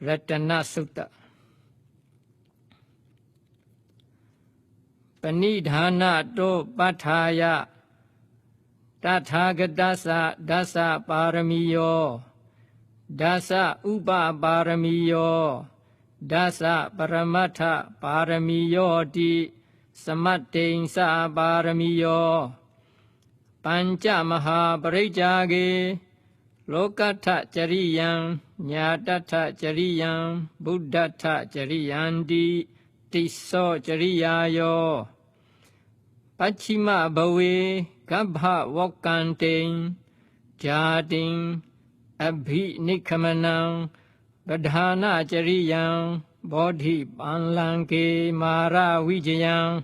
Ratana Sutta. Panidhana to Pathaya Tathagatasa Dasa Paramiyo Dasa Upa Paramiyo Dasa Paramatha Paramiyo Di Samatin Sa Paramiyo Pancha Maha Parijage Lokatha Chariyam Nyatatha Chariyam Buddhatha Chariyandi Tiso Chariyayo Pachima Bhawe Gabha Wakanting Jating Abhi Nikamanang Badhana Chariyam Bodhi Panlanke Mara Vijayam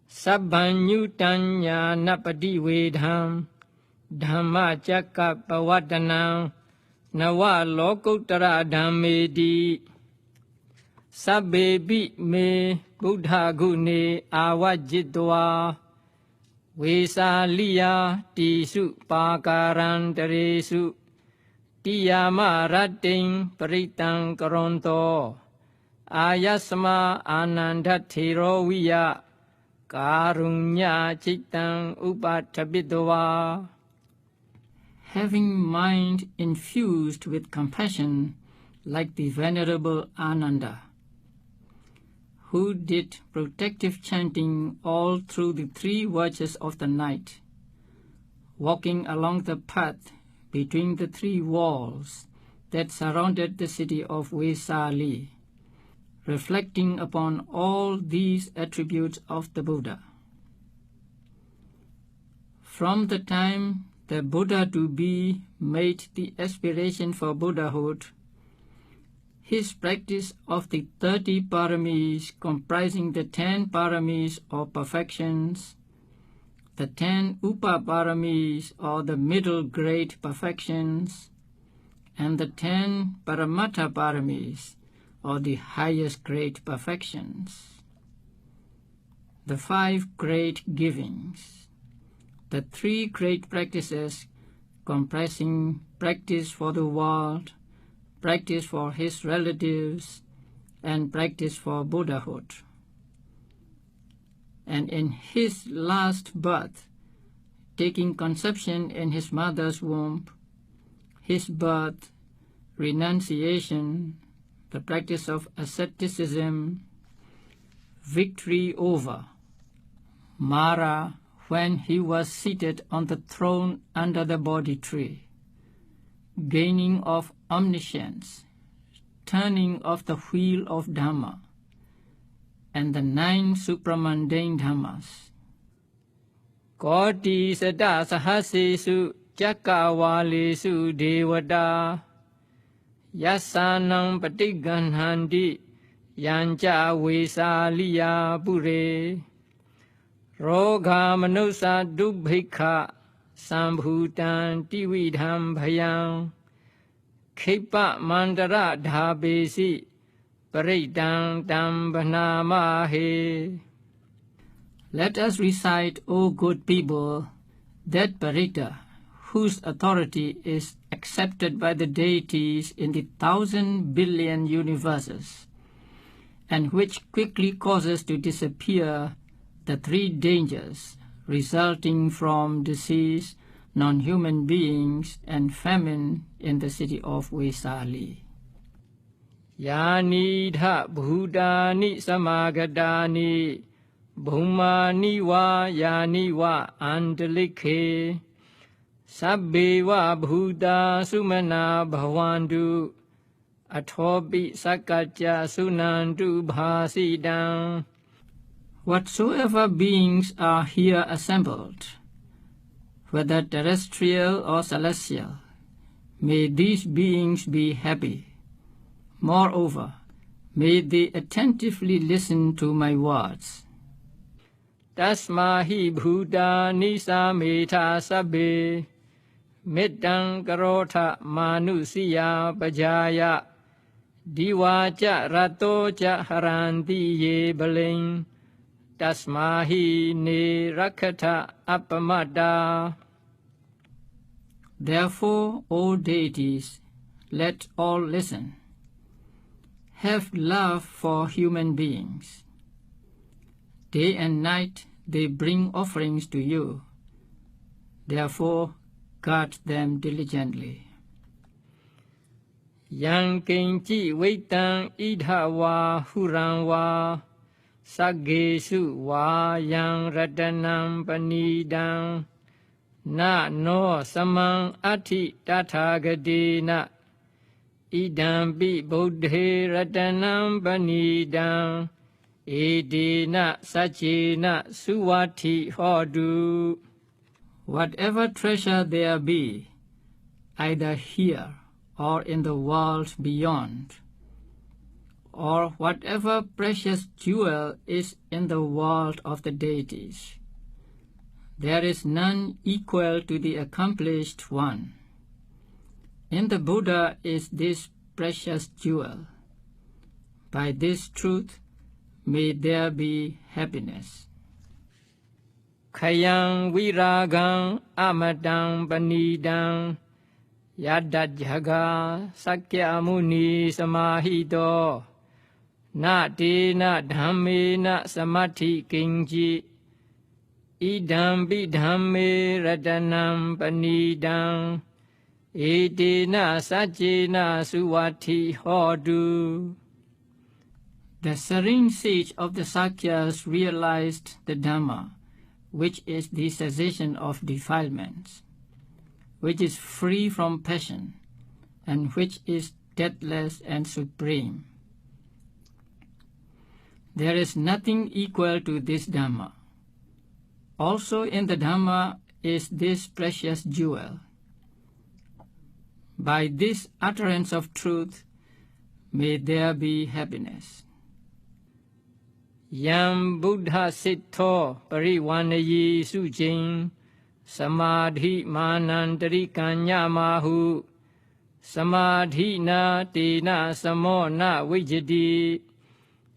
Sabbanyutanya Napadi Vedham Dhamma Chakka Pavatanam Nawa Lokutara Dhammedi Sabbebi Me Buddha Gune Awajidwa Vesaliya Tisu Pakaran Teresu Tiyama Rating Paritang Karonto Ayasma Anandathiro Viya Karunya Chittang Upathabidwa. Having mind infused with compassion like the Venerable Ananda, who did protective chanting all through the 3 watches of the night, walking along the path between the 3 walls that surrounded the city of Vesali, reflecting upon all these attributes of the Buddha. From the time the Buddha to be made the aspiration for Buddhahood, his practice of the 30 paramis comprising the 10 paramis or perfections, the 10 upaparamis or the middle grade perfections, and the 10 paramattha paramis or the highest grade perfections, the 5 great givings, the 3 great practices comprising practice for the world, practice for his relatives, and practice for Buddhahood. And in his last birth, taking conception in his mother's womb, his birth, renunciation, the practice of asceticism, victory over Mara when he was seated on the throne under the Bodhi tree, gaining of omniscience, turning of the wheel of Dhamma, and the 9 supramundane Dhammas. Koti Sada Sahasesu Chakawalesu Devata Yasanam Patiganhandi Yancha Vesaliya Pure Roga Manusa Dubhikha Sambhutan Tividham Bhayam Khipa Mandara Dhabesi Paridang Dambanamahe. Let us recite, O good people, that Parita, whose authority is accepted by the deities in the 1,000 billion universes, and which quickly causes to disappear the 3 dangers resulting from disease, non-human beings, and famine in the city of Vesali. Yanidha Bhudani Samagadani Bhumani wa Yani wa Andalikhe Sabbe wa Bhuda Sumana Bhavandu Athobi Sakacha Sunandu Bhasidam. Whatsoever beings are here assembled, whether terrestrial or celestial, may these beings be happy. Moreover, may they attentively listen to my words. Tasmahi Bhuda Nisa Meta Sabbe Middang Karotha Manusiya Bajaya Diwacha Ratocha Haranti Ye Baling Tasmahi Ne Rakata Apamada. Therefore, O deities, let all listen. have love for human beings. Day and night they bring offerings to you. Therefore, guard them diligently. Yang kenji waitan idha wa huran wa sagesu wa yang ratanam panidang na no samang ati tathagadena idampi buddhe ratanam panidang edena sachena suwati hodu. Whatever treasure there be, either here or in the world beyond, or whatever precious jewel is in the world of the deities, there is none equal to the accomplished one. In the Buddha is this precious jewel. By this truth may there be happiness. Khayang viragang amadang panidang yadajaga sakya muni samahito na tena dhamme na samadhi kinji idam bidhamme ratanam panidang edena sajena suwati hodu. The serene sage of the Sakyas realized the Dhamma, which is the cessation of defilements, which is free from passion, and which is deathless and supreme. There is nothing equal to this Dhamma. Also in the Dhamma is this precious jewel. By this utterance of truth, may there be happiness. Yam Buddha Siddho Pariwanayi Sujing Samadhi Manantari Kanyamahu Samadhi na Tena Samo na Vijadi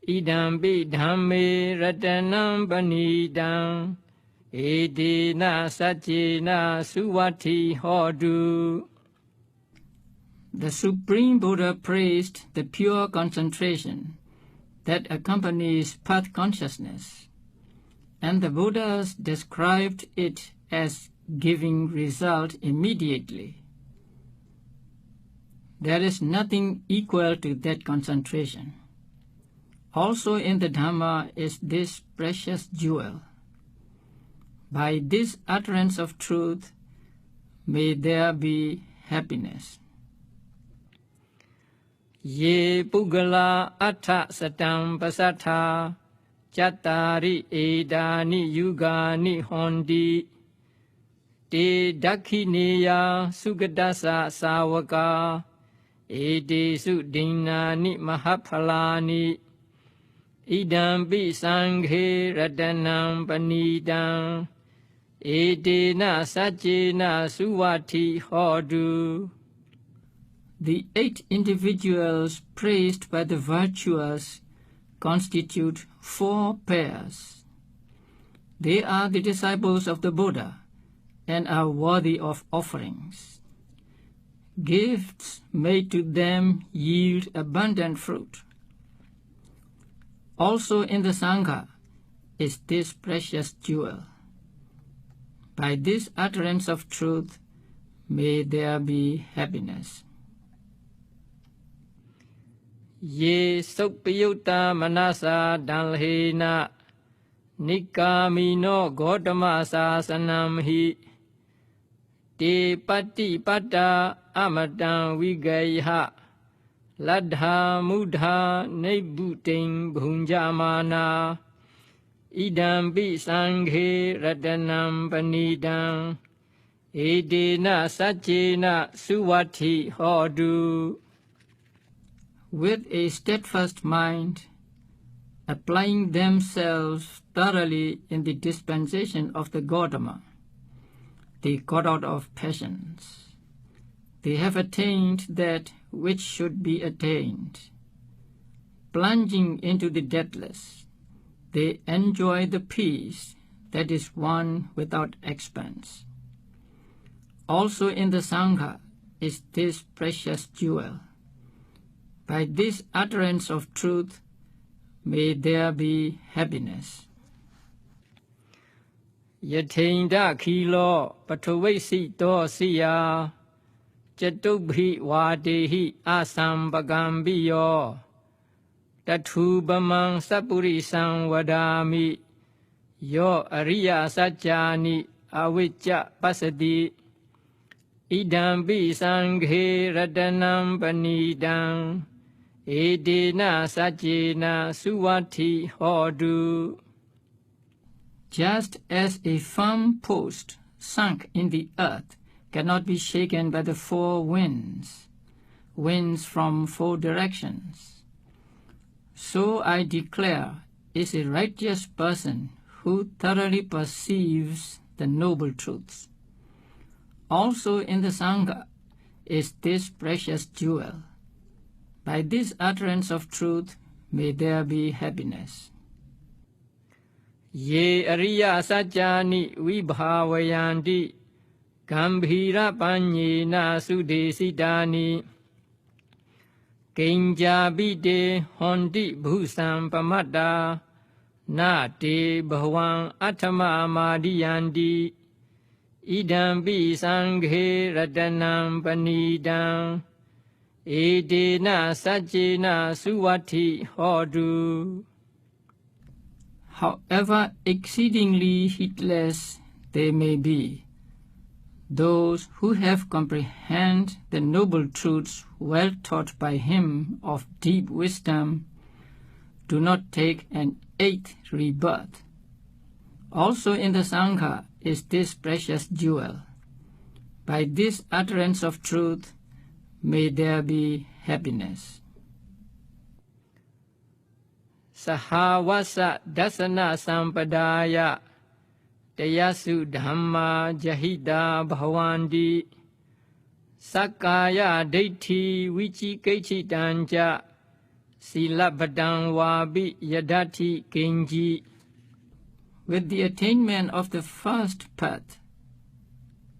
Idam Bidhamme Ratanam Panidang Edena Sajena Suwati Hodu. The Supreme Buddha praised the pure concentration that accompanies path consciousness, and the Buddhas described it as giving result immediately. There is nothing equal to that concentration. Also in the Dhamma is this precious jewel. By this utterance of truth, may there be happiness. Ye Pugala Atta Satam Pasatha Chattari Edani Yugani Hondi Te Dakhineya Sugadasa Sawaka Ede Sudinani Mahaphalani Idampi Sanghe Ratanam Panidang Edena Sajena Suwati Hodu. The 8 individuals praised by the virtuous constitute 4 pairs. They are the disciples of the Buddha and are worthy of offerings. Gifts made to them yield abundant fruit. Also in the Sangha is this precious jewel. By this utterance of truth, may there be happiness. Ye Sopayutta Manasa Dalhena Nikamino Gautama Sasanam Hi Te Pati Pata Amadam Vigaiha Ladha Mudha Nebuting Bhunjamana Idampi Sanghe Ratanam Panidang Edena Sajena Suwati Hodu. With a steadfast mind, applying themselves thoroughly in the dispensation of the Gautama, they got out of passions. They have attained that which should be attained. Plunging into the deathless, they enjoy the peace that is won without expense. Also in the Sangha is this precious jewel. By this utterance of truth, may there be happiness. Yatinda kilo patuvesi to siya Jatubhi wadehi asam bagambiyo Tatubamang sapurisang wadami Yo ariya sajani awicca pasadi Idambi sanghe radanam panidang Edena sajena suwati hodu. Just as a firm post sunk in the earth cannot be shaken by the four winds, winds from four directions, so I declare is a righteous person who thoroughly perceives the noble truths. Also in the Sangha is this precious jewel. By this utterance of truth, may there be happiness. Ye ariya sajjani vibhavayanti gambhira panyena sudesidani Kinjabide hondi bhusam pamada na te bhavan atama madiyandi idambi sanghe radanam panidam edena sajjena suwati hodu. However exceedingly heedless they may be, those who have comprehended the noble truths well taught by him of deep wisdom do not take an eighth rebirth. Also in the Sangha is this precious jewel. By this utterance of truth, may there be happiness. Sahawasa dasana sampadaya Tayasu dhamma jahida bhavandi Sakaya deiti vichikechitanja Silabhadang wabi yadati genji. With the attainment of the first path,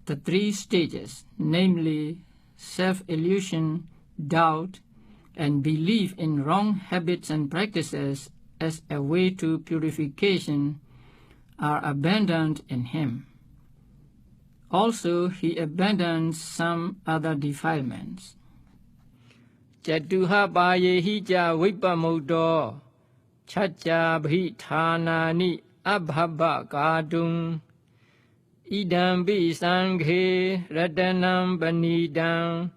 the three stages, namely self-illusion, doubt, and belief in wrong habits and practices as a way to purification, are abandoned in him. Also, he abandons some other defilements. Jatuha bayehija vipamudo chacha bhithanani abhava kadung idambi sanghe radanam panidam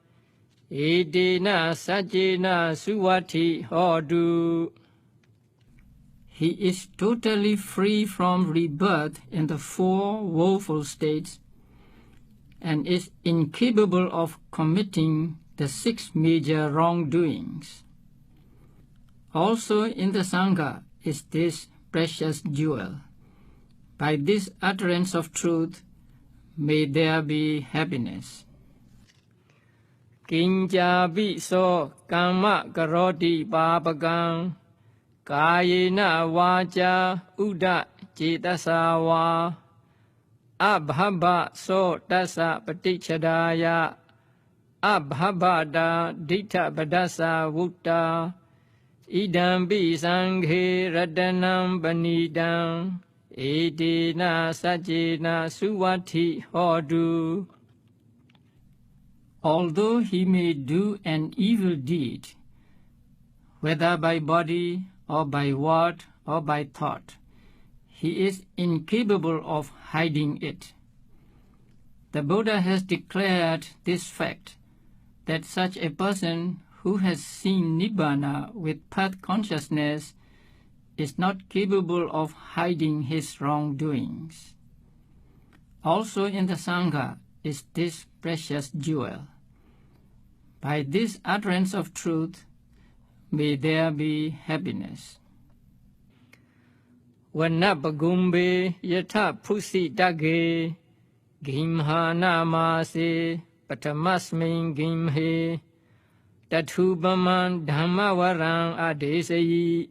edena sajjena suwati hodu. He is totally free from rebirth in the four woeful states and is incapable of committing the 6 major wrongdoings. Also in the Sangha is this precious jewel. By this utterance of truth, may there be happiness. Kinjabi so kama karoti papakang Kayena vaja uda cetasawa Abhava so dasa patichadaya Abhavada dita badasa vutta Idambi sanghe radanam panidam Edena sajjena suwati hodu. Although he may do an evil deed, whether by body or by word or by thought, he is incapable of hiding it. The Buddha has declared this fact, that such a person who has seen Nibbana with path consciousness is not capable of hiding his wrongdoings. Also in the Sangha is this precious jewel. By this utterance of truth, may there be happiness. Vanapagumbe yatha pusi dage gimhana mase patamasmin gimhe tatubaman dhammavarang adesayi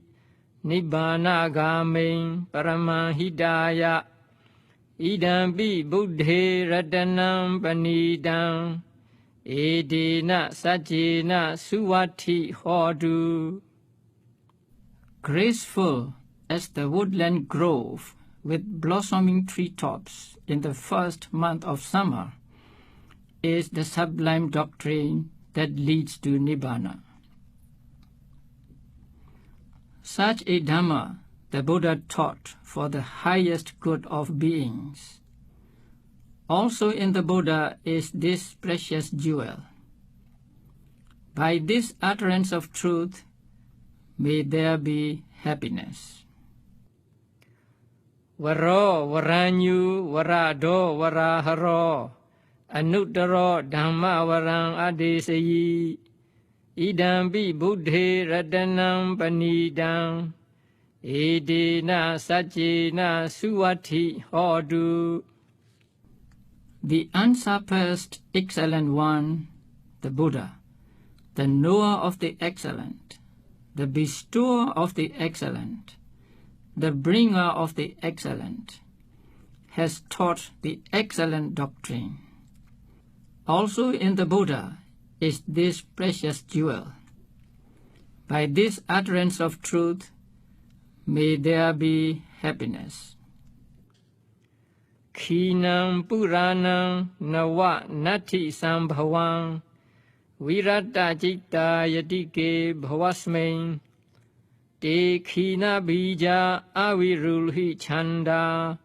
nibbana gamin paramahidaya idambi buddhe ratanam panidam edena sajena suwati hodu. Graceful as the woodland grove with blossoming treetops in the first month of summer is the sublime doctrine that leads to Nibbana. Such a Dhamma the Buddha taught for the highest good of beings. Also in the Buddha is this precious jewel. By this utterance of truth, may there be happiness. Varo varanyu varado varaharo anuttaro dhamma varang adesayi idampi buddhe ratanam panidam edena sajena suwati hodu. The unsurpassed excellent one, the Buddha, the knower of the excellent, the bestower of the excellent, the bringer of the excellent, has taught the excellent doctrine. Also in the Buddha is this precious jewel. By this utterance of truth, may there be happiness. Khinam Puranam Nawa Nati Sambhavam Virata Citta Yatike Bhavasmain Te Khina Bija Avirulhi Chanda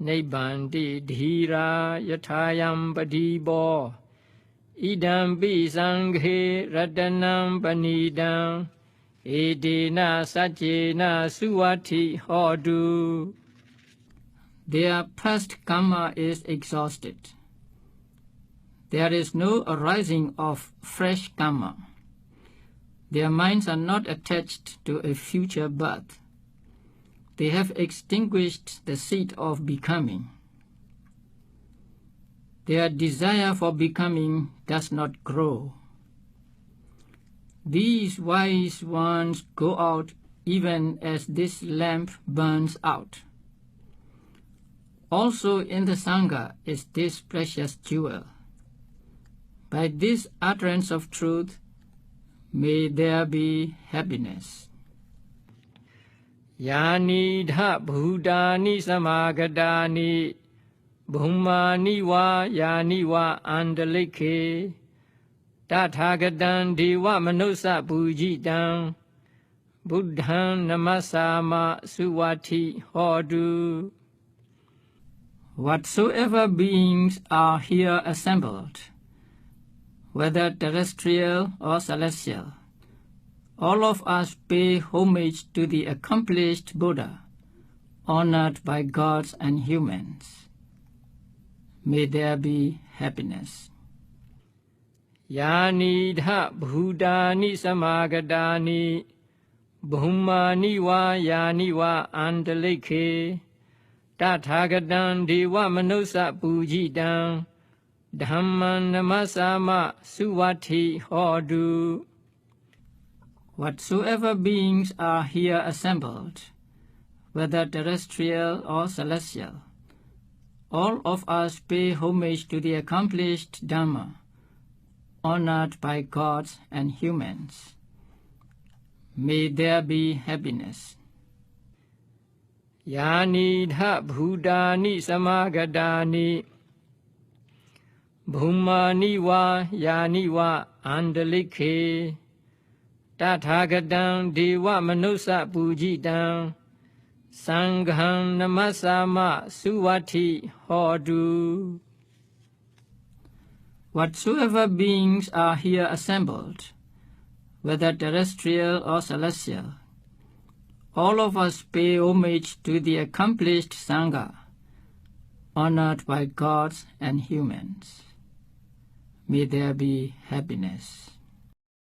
Nibbandi Dhira Yathayam Padibo Idampi Sanghe Ratanam Panidam Edena Sajena Suwati Hodu. Their past karma is exhausted. There is no arising of fresh karma. Their minds are not attached to a future birth. They have extinguished the seed of becoming. Their desire for becoming does not grow. These wise ones go out even as this lamp burns out. Also in the Sangha is this precious jewel. By this utterance of truth, may there be happiness. Yani dha bhutani samagadani bhumani va yani va andalikhe tathagadan deva manusa pujitam buddham namasama suwati hodu. Whatsoever beings are here assembled, whether terrestrial or celestial, all of us pay homage to the accomplished Buddha, honored by gods and humans. May there be happiness. Yani dha bhutani samagadani bhumani va yani va andalikhe tathagadan deva manusa pujitam dhamman namasama suwati hodu. Whatsoever beings are here assembled, whether terrestrial or celestial, all of us pay homage to the accomplished Dhamma, honored by gods and humans. May there be happiness. Yani dha bhutani samagadani bhumani va yani va andalikhe tathagadan deva manusa pujitam sangham namasama suwati hodu. Whatsoever beings are here assembled, whether terrestrial or celestial, all of us pay homage to the accomplished Sangha, honored by gods and humans. May there be happiness.